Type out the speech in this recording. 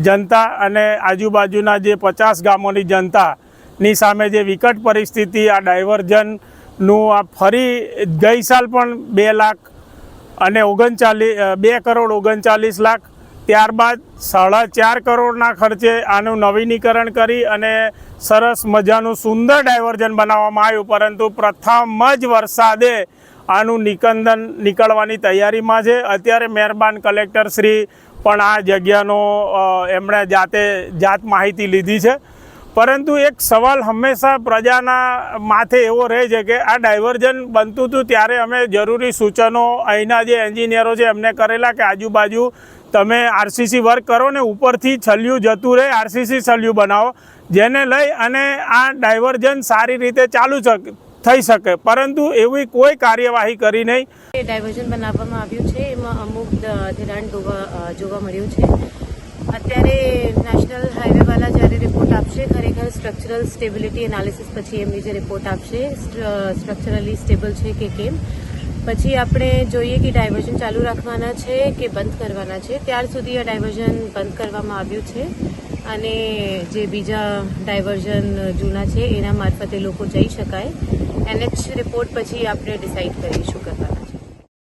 જનતા અને આજુબાજુના જે 50 ગામોની જનતાની સામે જે વિકટ પરિસ્થિતિ આ ડાયવર્ઝનનું આ ફરી ગઈ સાલ પણ 2 કરોડ 39 લાખ ત્યારબાદ 4.5 કરોડના ખર્ચે આનું નવીનીકરણ કરી અને સરસ મજાનું સુંદર ડાયવર્ઝન બનાવવામાં આવ્યું, પરંતુ પ્રથમ જ વરસાદે આનું નીકળવાની તૈયારીમાં છે। અત્યારે મહેરબાન કલેક્ટર શ્રી પણ આ જગ્યાનો એમણે જાત માહિતી લીધી છે, પરંતુ એક સવાલ હંમેશા પ્રજાના માથે એવો રહે છે કે આ ડાયવર્ઝન બનતું હતું ત્યારે અમે જરૂરી સૂચનો અહીંના જે એન્જિનિયરો છે એમને કરેલા કે આજુબાજુ તમે આરસીસી વર્ક કરો ને ઉપરથી છલ્યું જતું રહે, આરસીસી છલ્યું બનાવો, જેને લઈ અને આ ડાયવર્ઝન સારી રીતે ચાલુ થઈ શકે, પરંતુ એવી કોઈ કાર્યવાહી કરી નહીં। ડાયવર્ઝન બનાવવામાં આવ્યું છે, એમાં અમુક ધિરાણ જોવા મળ્યું છે। અત્યારે નેશનલ હાઈવેવાળા જ્યારે રિપોર્ટ આપશે, ખરેખર સ્ટ્રક્ચરલ સ્ટેબિલિટી એનાલિસિસ પછી એમની જે રિપોર્ટ આપશે સ્ટ્રક્ચરલી સ્ટેબલ છે કે કેમ, પછી આપણે જોઈએ કે ડાયવર્ઝન ચાલુ રાખવાના છે કે બંધ કરવાના છે। ત્યાર સુધી આ ડાયવર્ઝન બંધ કરવામાં આવ્યું છે અને જે બીજા ડાયવર્ઝન જૂના છે એના મારફતે લોકો જઈ શકાય। NH રિપોર્ટ પછી આપણે ડિસાઇડ કરીશું કરવાના।